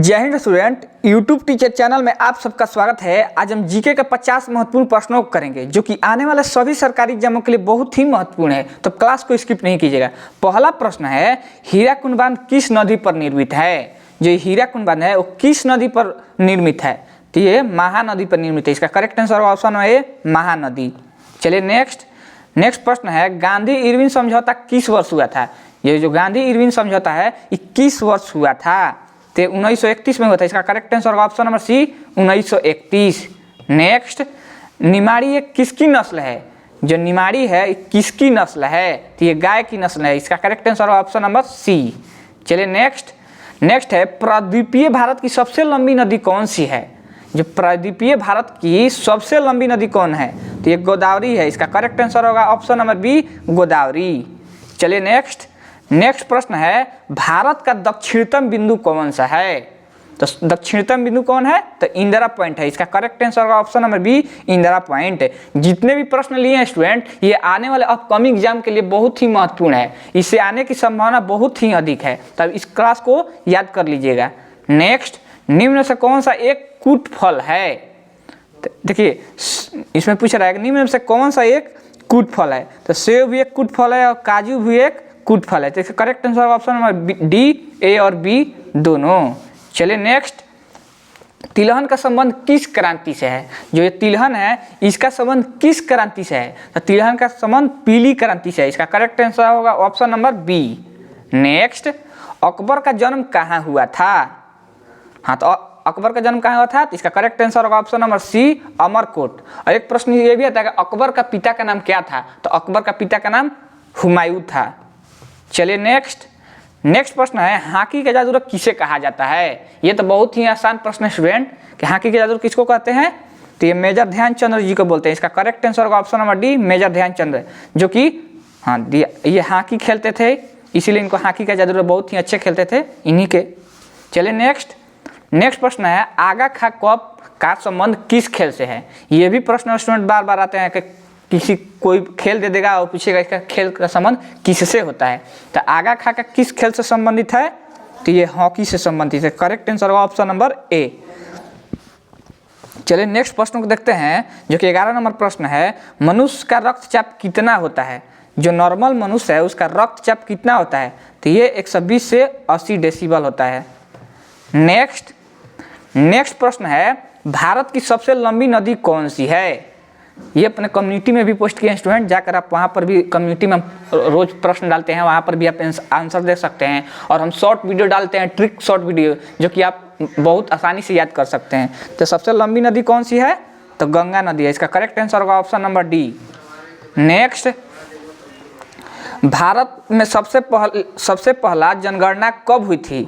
जय Hind student, YouTube teacher channel में आप सबका स्वागत है। आज हम जीके के 50 महत्वपूर्ण प्रश्नों को करेंगे जो कि आने वाले सभी सरकारी एग्जामों के लिए बहुत ही महत्वपूर्ण है, तो क्लास को स्किप नहीं कीजिएगा। पहला प्रश्न है, हीराकुंड बांध किस नदी पर निर्मित है? जो हीराकुंड बांध है वो किस नदी पर निर्मित है? तो ये महानदी पर निर्मित है। इसका करेक्ट आंसर ऑप्शन है महानदी। चलिए नेक्स्ट प्रश्न है, गांधी इरविन समझौता किस वर्ष हुआ था? ये जो गांधी इरविन समझौता है ये किस वर्ष हुआ था? तो 1931 में हुआ था। इसका correct answer option number C 1931। Next, Nimari एक किसकी नस्ल है? जो निमाड़ी है किसकी नस्ल है? तो ये गाय की नस्ल है। इसका correct answer option number C. चलिए नेक्स्ट है, प्रायद्वीपीय भारत की सबसे लंबी नदी कौन सी है? जो प्रायद्वीपीय भारत की सबसे लंबी नदी कौन है? तो ये गोदावरी है। इसका करेक्ट आंसर होगा ऑप्शन नंबर बी गोदावरी। चलिए नेक्स्ट प्रश्न है, भारत का दक्षिणतम बिंदु कौन सा है? तो दक्षिणतम बिंदु कौन है? तो इंदिरा पॉइंट है। इसका करेक्ट आंसर होगा option number B Indira point. जितने भी प्रश्न लिए हैं स्टूडेंट, ये आने वाले अपकमिंग एग्जाम के लिए बहुत ही महत्वपूर्ण है। इससे आने की संभावना बहुत ही अधिक है, तब इस क्लास को याद कर लीजिएगा। नेक्स्ट, निम्न से कौन सा एक कूट फल है? देखिए इसमें पूछ रहा है निम्न से कौन सा एक कूट फल है? तो सेब भी एक कूट फल है और काजू भी एक कूट फल है। तो इसका correct answer option number D, A और बी दोनों। चलिए नेक्स्ट, तिलहन का संबंध किस क्रांति से है? जो ये तिलहन है इसका संबंध किस क्रांति से है? तो तिलहन का संबंध पीली क्रांति से है। इसका करेक्ट आंसर होगा option number B. Next, Akbar का जन्म कहाँ हुआ था? हाँ, तो अकबर का जन्म कहाँ हुआ था? तो इसका करेक्ट आंसर होगा ऑप्शन नंबर सी अमरकोट। और एक प्रश्न ये भी आता है कि अकबर का पिता का नाम क्या था? तो अकबर का पिता का नाम हुमायूं था। चलिए नेक्स्ट प्रश्न है, हॉकी का जादूगर किसे कहा जाता है? ये तो बहुत ही आसान प्रश्न है स्टूडेंट कि हॉकी के जादूगर किसको कहते हैं? तो ये मेजर ध्यानचंद जी को बोलते हैं। इसका करेक्ट आंसर होगा option number D major Dhyanchand, जो कि ये हॉकी खेलते थे, इसीलिए इनको हॉकी का जादूगर बहुत ही अच्छे खेलते थे इन्हीं के। चलिए नेक्स्ट प्रश्न है, आगा खा कप का संबंध किस खेल से है? ये भी प्रश्न स्टूडेंट बार बार आते हैं कि किसी कोई खेल दे देगा और पूछेगा इसका खेल का संबंध किससे होता है? तो आगा खा का किस खेल से संबंधित है? तो ये हॉकी से संबंधित है। करेक्ट आंसर होगा ऑप्शन नंबर ए। चलिए नेक्स्ट प्रश्न को देखते हैं, जो कि 11 नंबर प्रश्न है, मनुष्य का रक्तचाप कितना होता है? जो नॉर्मल मनुष्य है उसका रक्तचाप कितना होता है? तो ये 120 से 80 डेसिबल होता है। नेक्स्ट प्रश्न है, भारत की सबसे लंबी नदी कौन सी है? ये अपने कम्युनिटी में भी पोस्ट किए हैं स्टूडेंट, जाकर आप वहाँ पर भी कम्युनिटी में रोज प्रश्न डालते हैं, वहाँ पर भी आप आंसर दे सकते हैं। और हम शॉर्ट वीडियो डालते हैं, ट्रिक शॉर्ट वीडियो, जो कि आप बहुत आसानी से याद कर सकते हैं। तो सबसे लंबी नदी कौन सी है? तो गंगा नदी है। इसका करेक्ट आंसर होगा option number D. Next, Bharat में सबसे पहला जनगणना कब हुई थी?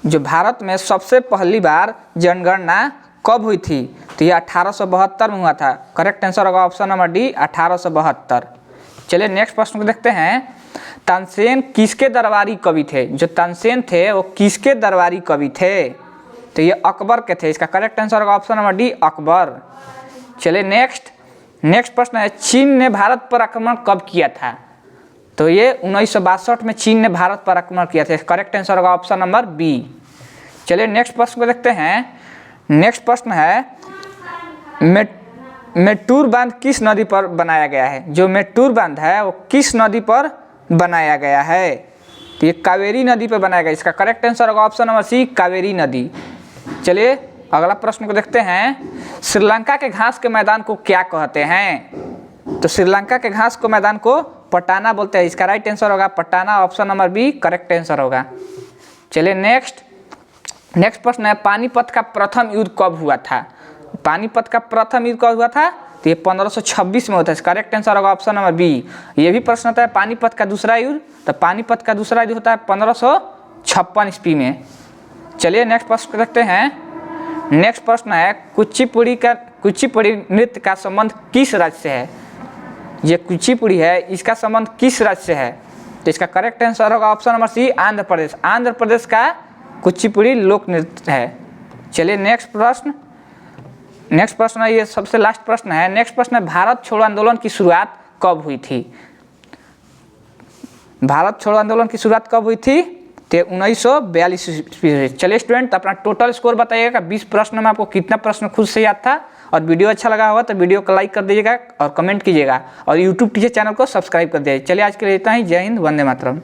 जो भारत में सबसे पहली बार जनगणना कब हुई थी? तो ये 1872 में हुआ था। करेक्ट आंसर होगा ऑप्शन नंबर डी 1872। चलिए नेक्स्ट प्रश्न को देखते हैं, तानसेन किसके दरबारी कवि थे? जो तानसेन थे वो किसके दरबारी कवि थे? तो ये अकबर के थे। इसका करेक्ट आंसर होगा ऑप्शन नंबर डी अकबर। चलिए नेक्स्ट प्रश्न है, चीन ने भारत पर आक्रमण कब किया था? तो ये 1962 में चीन ने भारत पर आक्रमण किया था। करेक्ट आंसर होगा ऑप्शन नंबर बी। चलिए नेक्स्ट प्रश्न को देखते हैं। नेक्स्ट प्रश्न है, मेट्टूर बांध किस नदी पर बनाया गया है? जो मेट्टूर बांध है वो किस नदी पर बनाया गया है? तो ये कावेरी नदी पर बनाया गया। इसका करेक्ट आंसर होगा ऑप्शन नंबर सी कावेरी नदी। चलिए अगला प्रश्न को देखते हैं, श्रीलंका के घास के मैदान को क्या कहते हैं? तो श्रीलंका के घास को मैदान को पटाना बोलते हैं। इसका राइट आंसर होगा Patna, option number B correct answer होगा। चलिए नेक्स्ट प्रश्न है, पानीपत का प्रथम युद्ध कब हुआ था? पानीपत का प्रथम युद्ध कब हुआ था? तो ये 1526 में होता है। करेक्ट आंसर होगा ऑप्शन नंबर बी। ये भी प्रश्न होता है पानीपत का दूसरा युद्ध, तो पानीपत का दूसरा युद्ध होता है 1556 ईस्वी में। चलिए नेक्स्ट प्रश्न को देखते हैं। नेक्स्ट प्रश्न है, कुचिपुड़ी नृत्य का संबंध किस राज्य से है? ये कुचिपुड़ी है इसका संबंध किस राज्य से है? तो इसका करेक्ट आंसर होगा ऑप्शन नंबर सी आंध्र प्रदेश। आंध्र प्रदेश का कुचिपुड़ी लोक नृत्य है। चलिए नेक्स्ट प्रश्न है, ये सबसे लास्ट प्रश्न है। नेक्स्ट प्रश्न है, भारत छोड़ो आंदोलन की शुरुआत कब हुई थी? भारत छोड़ो आंदोलन की शुरुआत कब हुई थी? 1942 ईस्वी से। चलिए स्टूडेंट, तो अपना टोटल स्कोर बताइएगा 20 प्रश्न में आपको कितना प्रश्न खुद से याद था। और वीडियो अच्छा लगा होगा तो वीडियो को लाइक कर दीजिएगा और कमेंट कीजिएगा और यूट्यूब टीचर चैनल को सब्सक्राइब कर दीजिए। चलिए आज के लिए इतना ही। जय हिंद, वंदे मातरम।